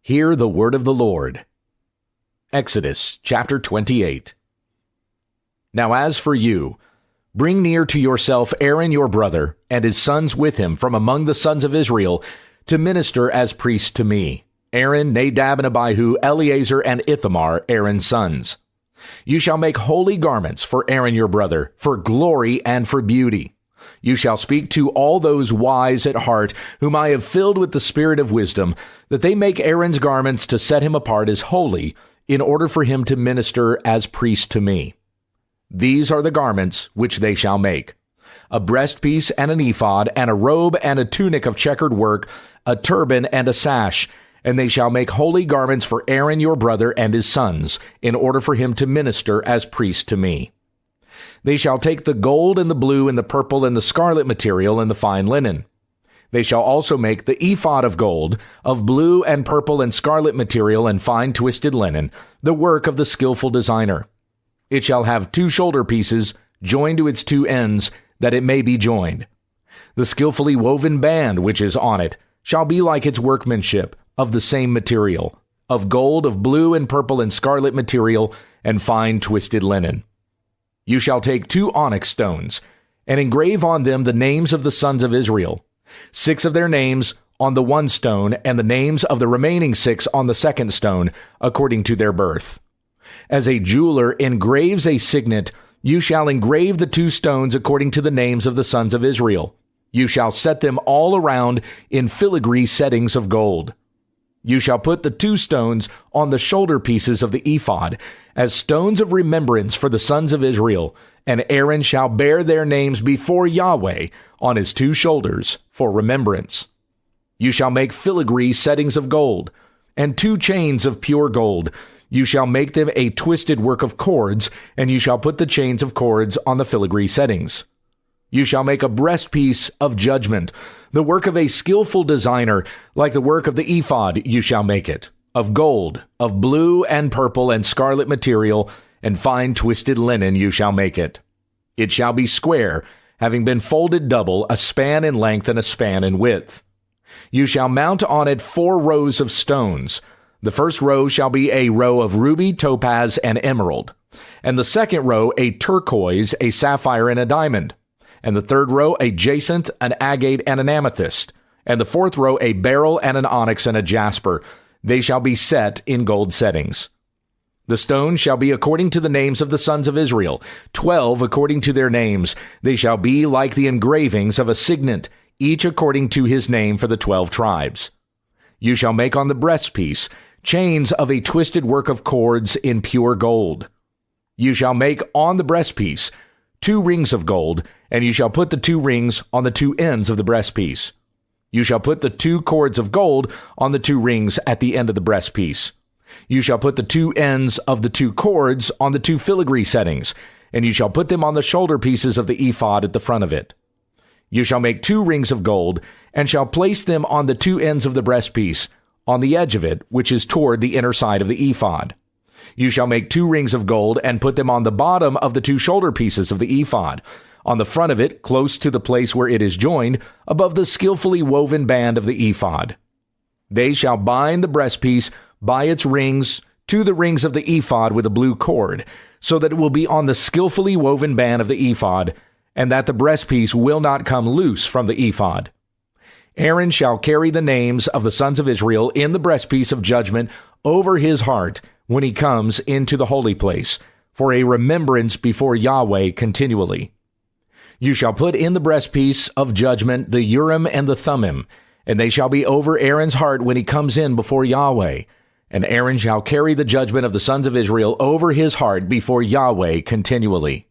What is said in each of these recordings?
Hear the word of the Lord. Exodus chapter 28. Now as for you, bring near to yourself Aaron your brother, and his sons with him from among the sons of Israel, to minister as priests to me. Aaron, Nadab, and Abihu, Eleazar, and Ithamar, Aaron's sons. You shall make holy garments for Aaron your brother, for glory and for beauty. You shall speak to all those wise at heart, whom I have filled with the spirit of wisdom, that they make Aaron's garments to set him apart as holy, in order for him to minister as priest to me. These are the garments which they shall make: a breastpiece and an ephod, and a robe and a tunic of checkered work, a turban and a sash. And they shall make holy garments for Aaron your brother and his sons, in order for him to minister as priest to me. They shall take the gold and the blue and the purple and the scarlet material and the fine linen. They shall also make the ephod of gold, of blue and purple and scarlet material and fine twisted linen, the work of the skillful designer. It shall have 2 shoulder pieces joined to its 2 ends, that it may be joined. The skillfully woven band which is on it shall be like its workmanship, of the same material, of gold, of blue and purple and scarlet material, and fine twisted linen. You shall take 2 onyx stones, and engrave on them the names of the sons of Israel, 6 of their names on the one stone, and the names of the remaining 6 on the second stone, according to their birth. As a jeweler engraves a signet, you shall engrave the 2 stones according to the names of the sons of Israel. You shall set them all around in filigree settings of gold. You shall put the 2 stones on the shoulder pieces of the ephod, as stones of remembrance for the sons of Israel, and Aaron shall bear their names before Yahweh on his 2 shoulders for remembrance. You shall make filigree settings of gold, and 2 chains of pure gold. You shall make them a twisted work of cords, and you shall put the chains of cords on the filigree settings. You shall make a breastpiece of judgment, the work of a skillful designer, like the work of the ephod you shall make it, of gold, of blue and purple and scarlet material, and fine twisted linen you shall make it. It shall be square, having been folded double, a span in length and a span in width. You shall mount on it 4 rows of stones. The first row shall be a row of ruby, topaz, and emerald, and the second row a turquoise, a sapphire, and a diamond. And the third row a jacinth, an agate, and an amethyst. And the fourth row a beryl, and an onyx, and a jasper. They shall be set in gold settings. The stones shall be according to the names of the sons of Israel, 12 according to their names. They shall be like the engravings of a signet, each according to his name for the 12 tribes. You shall make on the breastpiece chains of a twisted work of cords in pure gold. You shall make on the breastpiece 2 rings of gold, and you shall put the 2 rings on the 2 ends of the breastpiece. You shall put the 2 cords of gold on the 2 rings at the end of the breastpiece. You shall put the 2 ends of the 2 cords on the 2 filigree settings, and you shall put them on the shoulder pieces of the ephod at the front of it. You shall make 2 rings of gold, and shall place them on the 2 ends of the breastpiece, on the edge of it, which is toward the inner side of the ephod. You shall make 2 rings of gold, and put them on the bottom of the 2 shoulder pieces of the ephod, on the front of it, close to the place where it is joined, above the skillfully woven band of the ephod. They shall bind the breastpiece by its rings to the rings of the ephod with a blue cord, so that it will be on the skillfully woven band of the ephod, and that the breastpiece will not come loose from the ephod. Aaron shall carry the names of the sons of Israel in the breastpiece of judgment over his heart when he comes into the holy place, for a remembrance before Yahweh continually. You shall put in the breastpiece of judgment the Urim and the Thummim, and they shall be over Aaron's heart when he comes in before Yahweh. And Aaron shall carry the judgment of the sons of Israel over his heart before Yahweh continually.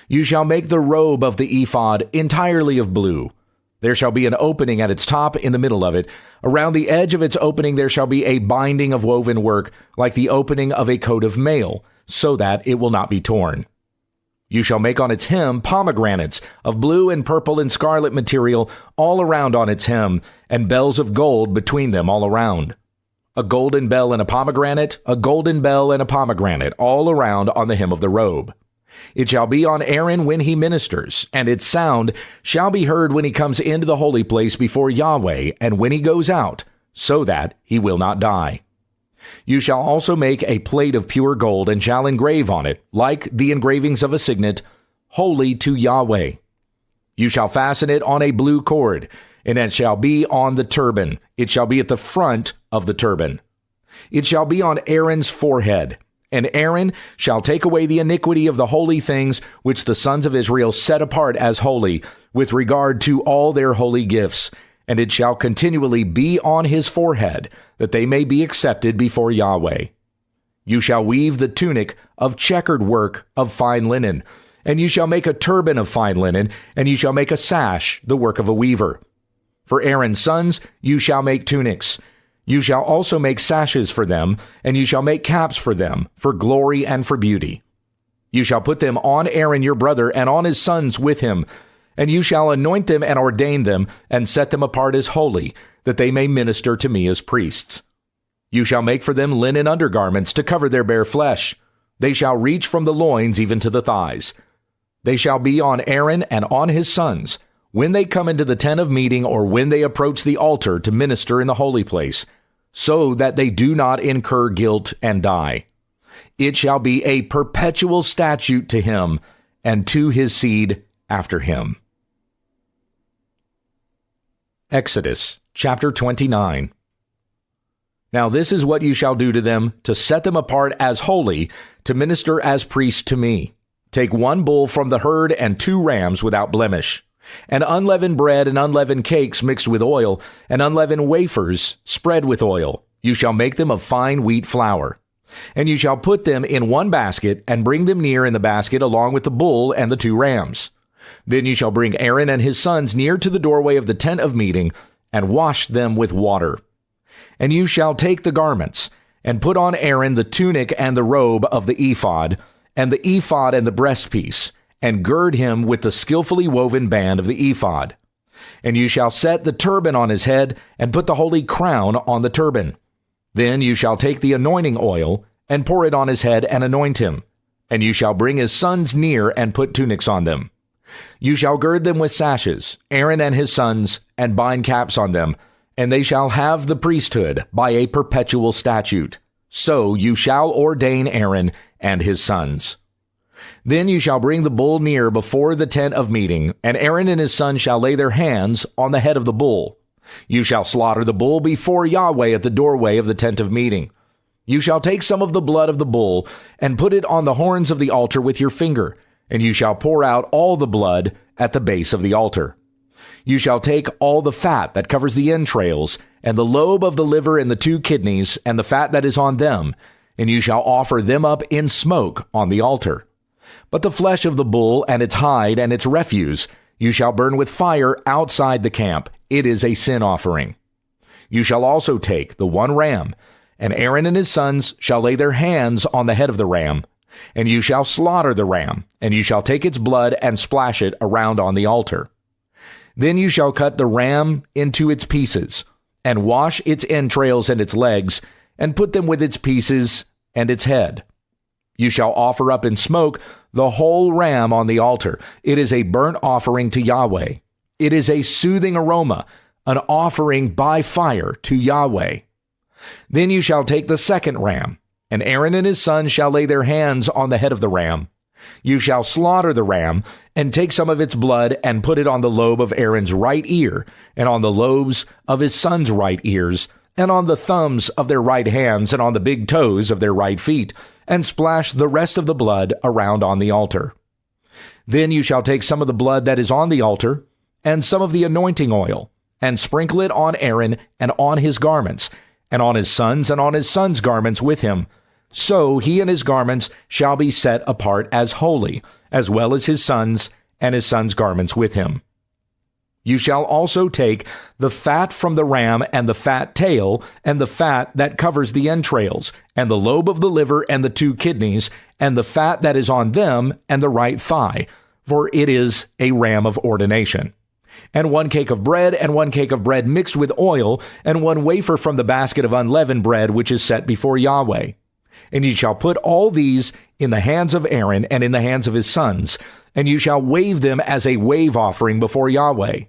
You shall make the robe of the ephod entirely of blue. There shall be an opening at its top in the middle of it. Around the edge of its opening there shall be a binding of woven work, like the opening of a coat of mail, so that it will not be torn. You shall make on its hem pomegranates of blue and purple and scarlet material all around on its hem, and bells of gold between them all around. A golden bell and a pomegranate, a golden bell and a pomegranate, all around on the hem of the robe. It shall be on Aaron when he ministers, and its sound shall be heard when he comes into the holy place before Yahweh, and when he goes out, so that he will not die. You shall also make a plate of pure gold, and shall engrave on it, like the engravings of a signet, holy to Yahweh. You shall fasten it on a blue cord, and it shall be on the turban. It shall be at the front of the turban. It shall be on Aaron's forehead. And Aaron shall take away the iniquity of the holy things which the sons of Israel set apart as holy, with regard to all their holy gifts. And it shall continually be on his forehead, that they may be accepted before Yahweh. You shall weave the tunic of checkered work of fine linen, and you shall make a turban of fine linen, and you shall make a sash, the work of a weaver. For Aaron's sons you shall make tunics. You shall also make sashes for them, and you shall make caps for them, for glory and for beauty. You shall put them on Aaron your brother, and on his sons with him, and you shall anoint them and ordain them, and set them apart as holy, that they may minister to me as priests. You shall make for them linen undergarments to cover their bare flesh. They shall reach from the loins even to the thighs. They shall be on Aaron and on his sons, when they come into the tent of meeting, or when they approach the altar to minister in the holy place, so that they do not incur guilt and die. It shall be a perpetual statute to him and to his seed after him. Exodus chapter 29. Now this is what you shall do to them, to set them apart as holy, to minister as priests to me. Take 1 bull from the herd and 2 rams without blemish, and unleavened bread and unleavened cakes mixed with oil, and unleavened wafers spread with oil. You shall make them of fine wheat flour. And you shall put them in 1 basket, and bring them near in the basket along with the bull and the 2 rams. Then you shall bring Aaron and his sons near to the doorway of the tent of meeting, and wash them with water. And you shall take the garments, and put on Aaron the tunic and the robe of the ephod, and the ephod and the breastpiece, and gird him with the skillfully woven band of the ephod. And you shall set the turban on his head, and put the holy crown on the turban. Then you shall take the anointing oil, and pour it on his head, and anoint him. And you shall bring his sons near, and put tunics on them. You shall gird them with sashes, Aaron and his sons, and bind caps on them, and they shall have the priesthood by a perpetual statute. So you shall ordain Aaron and his sons. Then you shall bring the bull near before the tent of meeting, and Aaron and his sons shall lay their hands on the head of the bull. You shall slaughter the bull before Yahweh at the doorway of the tent of meeting. You shall take some of the blood of the bull, and put it on the horns of the altar with your finger, and you shall pour out all the blood at the base of the altar. You shall take all the fat that covers the entrails, and the lobe of the liver and the 2 kidneys, and the fat that is on them, and you shall offer them up in smoke on the altar. But the flesh of the bull and its hide and its refuse you shall burn with fire outside the camp. It is a sin offering. You shall also take the 1 ram, and Aaron and his sons shall lay their hands on the head of the ram, and you shall slaughter the ram, and you shall take its blood and splash it around on the altar. Then you shall cut the ram into its pieces, and wash its entrails and its legs, and put them with its pieces and its head. You shall offer up in smoke the whole ram on the altar. It is a burnt offering to Yahweh. It is a soothing aroma, an offering by fire to Yahweh. Then you shall take the 2nd ram, and Aaron and his sons shall lay their hands on the head of the ram. You shall slaughter the ram, and take some of its blood, and put it on the lobe of Aaron's right ear, and on the lobes of his sons' right ears, and on the thumbs of their right hands, and on the big toes of their right feet, and splash the rest of the blood around on the altar. Then you shall take some of the blood that is on the altar, and some of the anointing oil, and sprinkle it on Aaron and on his garments, and on his sons and on his sons' garments with him. So he and his garments shall be set apart as holy, as well as his sons and his sons' garments with him. You shall also take the fat from the ram, and the fat tail, and the fat that covers the entrails, and the lobe of the liver, and the 2 kidneys, and the fat that is on them, and the right thigh, for it is a ram of ordination. And 1 cake of bread, and 1 cake of bread mixed with oil, and 1 wafer from the basket of unleavened bread which is set before Yahweh. And you shall put all these in the hands of Aaron and in the hands of his sons, and you shall wave them as a wave offering before Yahweh.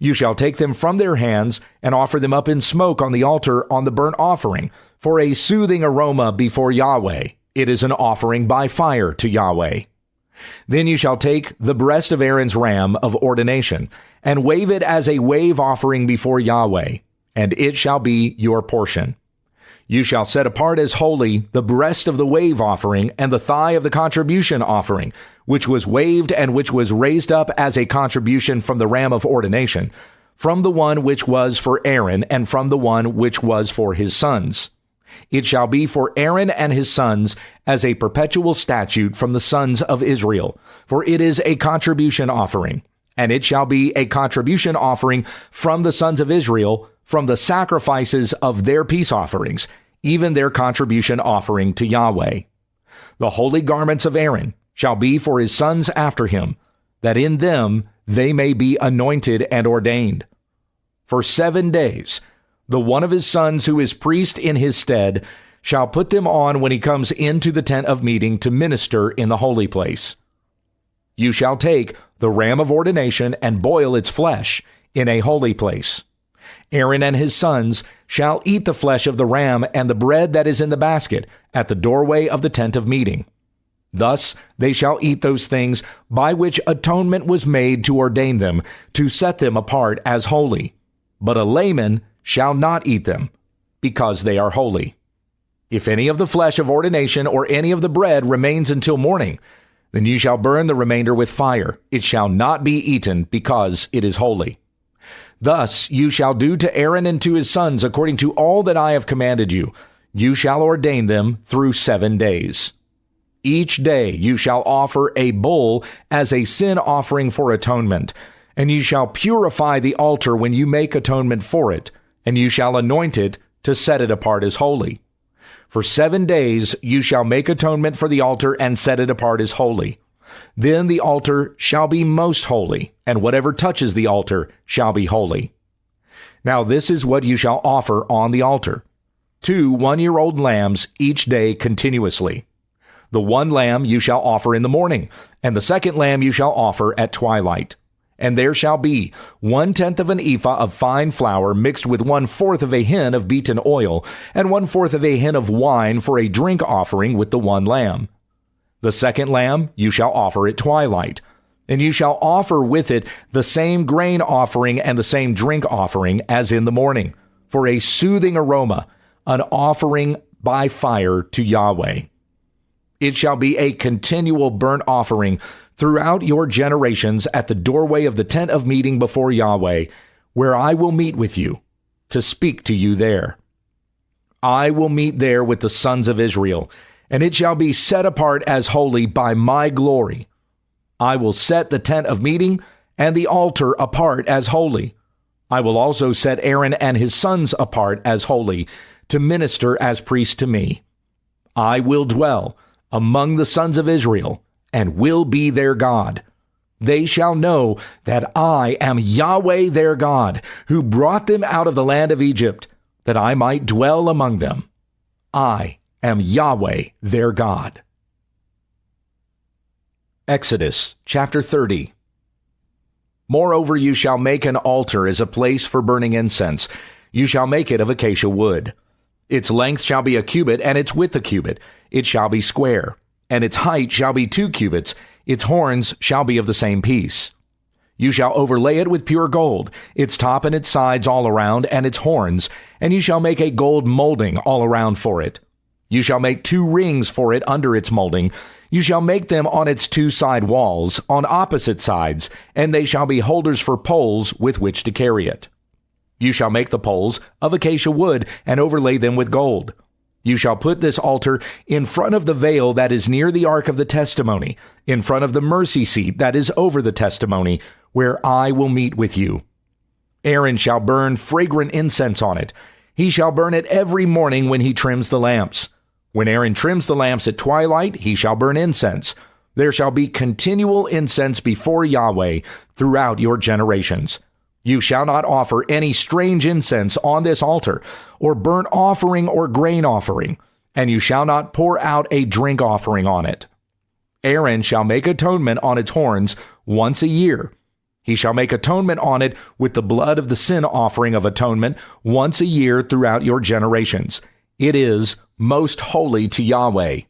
You shall take them from their hands and offer them up in smoke on the altar on the burnt offering for a soothing aroma before Yahweh. It is an offering by fire to Yahweh. Then you shall take the breast of Aaron's ram of ordination and wave it as a wave offering before Yahweh, and it shall be your portion. You shall set apart as holy the breast of the wave offering and the thigh of the contribution offering, which was waved and which was raised up as a contribution from the ram of ordination, from the one which was for Aaron and from the one which was for his sons. It shall be for Aaron and his sons as a perpetual statute from the sons of Israel, for it is a contribution offering. And it shall be a contribution offering from the sons of Israel, from the sacrifices of their peace offerings, even their contribution offering to Yahweh. The holy garments of Aaron shall be for his sons after him, that in them they may be anointed and ordained. For 7 days, the one of his sons who is priest in his stead shall put them on when he comes into the tent of meeting to minister in the holy place. You shall take the ram of ordination and boil its flesh in a holy place. Aaron and his sons shall eat the flesh of the ram and the bread that is in the basket at the doorway of the tent of meeting. Thus they shall eat those things by which atonement was made to ordain them, to set them apart as holy. But a layman shall not eat them, because they are holy. If any of the flesh of ordination or any of the bread remains until morning, then you shall burn the remainder with fire. It shall not be eaten, because it is holy. Thus you shall do to Aaron and to his sons according to all that I have commanded you. You shall ordain them through 7 days. Each day you shall offer a bull as a sin offering for atonement, and you shall purify the altar when you make atonement for it, and you shall anoint it to set it apart as holy. For 7 days you shall make atonement for the altar and set it apart as holy. Then the altar shall be most holy, and whatever touches the altar shall be holy. Now this is what you shall offer on the altar: 2 one-year-old lambs each day continuously. The one lamb you shall offer in the morning, and the second lamb you shall offer at twilight. And there shall be 1/10 of an ephah of fine flour mixed with 1/4 of a hin of beaten oil, and 1/4 of a hin of wine for a drink offering with the one lamb. The second lamb you shall offer at twilight, and you shall offer with it the same grain offering and the same drink offering as in the morning, for a soothing aroma, an offering by fire to Yahweh. It shall be a continual burnt offering throughout your generations at the doorway of the tent of meeting before Yahweh, where I will meet with you, to speak to you there. I will meet there with the sons of Israel, and it shall be set apart as holy by my glory. I will set the tent of meeting and the altar apart as holy. I will also set Aaron and his sons apart as holy, to minister as priests to me. I will dwell among the sons of Israel, and will be their God. They shall know that I am Yahweh their God, who brought them out of the land of Egypt, that I might dwell among them. I am Yahweh their God. Exodus chapter 30. Moreover, you shall make an altar as a place for burning incense. You shall make it of acacia wood. Its length shall be a cubit, and its width a cubit. It shall be square, and its height shall be 2 cubits. Its horns shall be of the same piece. You shall overlay it with pure gold, its top and its sides all around, and its horns, and you shall make a gold molding all around for it. You shall make 2 rings for it under its molding. You shall make them on its 2 side walls, on opposite sides, and they shall be holders for poles with which to carry it. You shall make the poles of acacia wood and overlay them with gold. You shall put this altar in front of the veil that is near the ark of the testimony, in front of the mercy seat that is over the testimony, where I will meet with you. Aaron shall burn fragrant incense on it. He shall burn it every morning when he trims the lamps. When Aaron trims the lamps at twilight, he shall burn incense. There shall be continual incense before Yahweh throughout your generations. You shall not offer any strange incense on this altar, or burnt offering or grain offering, and you shall not pour out a drink offering on it. Aaron shall make atonement on its horns once a year. He shall make atonement on it with the blood of the sin offering of atonement once a year throughout your generations. It is most holy to Yahweh.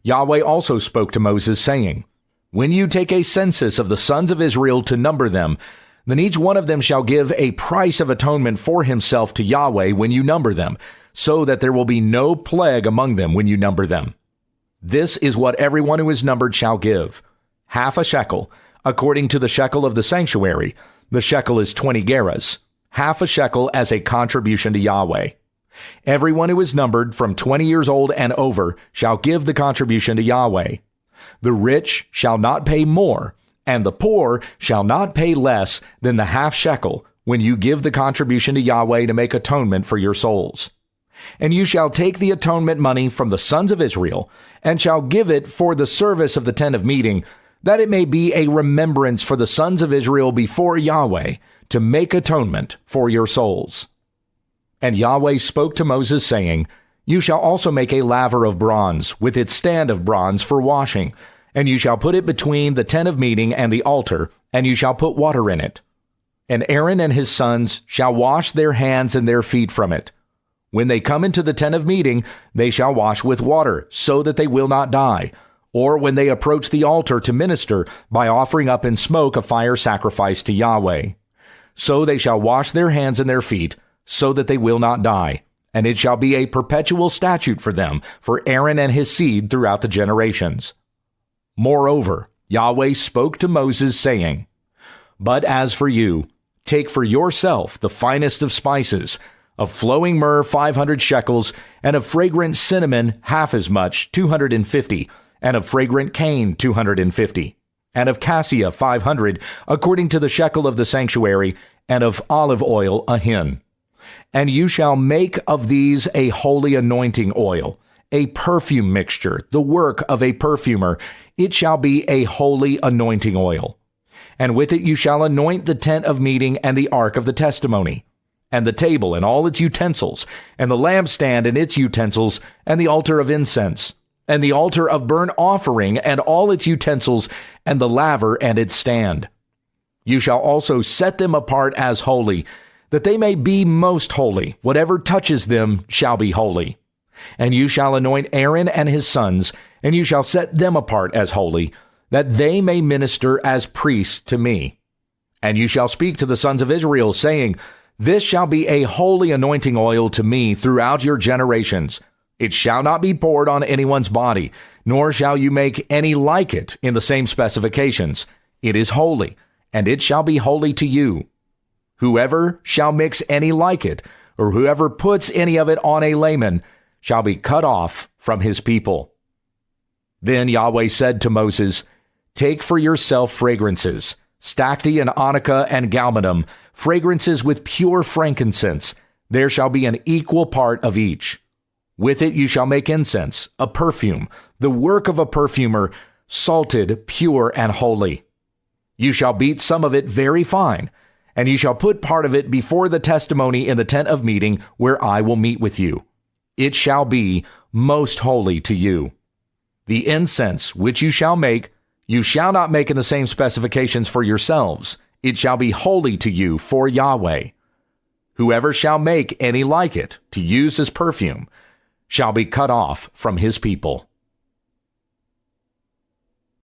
Yahweh also spoke to Moses, saying, When you take a census of the sons of Israel to number them, then each one of them shall give a price of atonement for himself to Yahweh when you number them, so that there will be no plague among them when you number them. This is what everyone who is numbered shall give: half a shekel, according to the shekel of the sanctuary. The shekel is 20 gerahs, half a shekel as a contribution to Yahweh. Everyone who is numbered from 20 years old and over shall give the contribution to Yahweh. The rich shall not pay more, and the poor shall not pay less than the half shekel when you give the contribution to Yahweh to make atonement for your souls. And you shall take the atonement money from the sons of Israel, and shall give it for the service of the tent of meeting, that it may be a remembrance for the sons of Israel before Yahweh, to make atonement for your souls. And Yahweh spoke to Moses, saying, You shall also make a laver of bronze, with its stand of bronze for washing, and you shall put it between the tent of meeting and the altar, and you shall put water in it. And Aaron and his sons shall wash their hands and their feet from it. When they come into the tent of meeting, they shall wash with water, so that they will not die. Or when they approach the altar to minister, by offering up in smoke a fire sacrifice to Yahweh. So they shall wash their hands and their feet, so that they will not die. And it shall be a perpetual statute for them, for Aaron and his seed throughout the generations. Moreover, Yahweh spoke to Moses, saying, But as for you, take for yourself the finest of spices, of flowing myrrh 500 shekels, and of fragrant cinnamon half as much, 250, and of fragrant cane 250, and of cassia 500, according to the shekel of the sanctuary, and of olive oil a hin. And you shall make of these a holy anointing oil, a perfume mixture, the work of a perfumer. It shall be a holy anointing oil. And with it you shall anoint the tent of meeting and the ark of the testimony, and the table and all its utensils, and the lampstand and its utensils, and the altar of incense, and the altar of burnt offering and all its utensils, and the laver and its stand. You shall also set them apart as holy, that they may be most holy. Whatever touches them shall be holy. And you shall anoint Aaron and his sons, and you shall set them apart as holy, that they may minister as priests to me. And you shall speak to the sons of Israel, saying, This shall be a holy anointing oil to me throughout your generations. It shall not be poured on anyone's body, nor shall you make any like it in the same specifications. It is holy, and it shall be holy to you. Whoever shall mix any like it, or whoever puts any of it on a layman, shall be cut off from his people. Then Yahweh said to Moses, Take for yourself fragrances, stacte and onycha and galbanum, fragrances with pure frankincense. There shall be an equal part of each. With it you shall make incense, a perfume, the work of a perfumer, salted, pure, and holy. You shall beat some of it very fine, and you shall put part of it before the testimony in the tent of meeting, where I will meet with you. It shall be most holy to you. The incense which you shall make, you shall not make in the same specifications for yourselves. It shall be holy to you for Yahweh. Whoever shall make any like it to use as perfume shall be cut off from his people.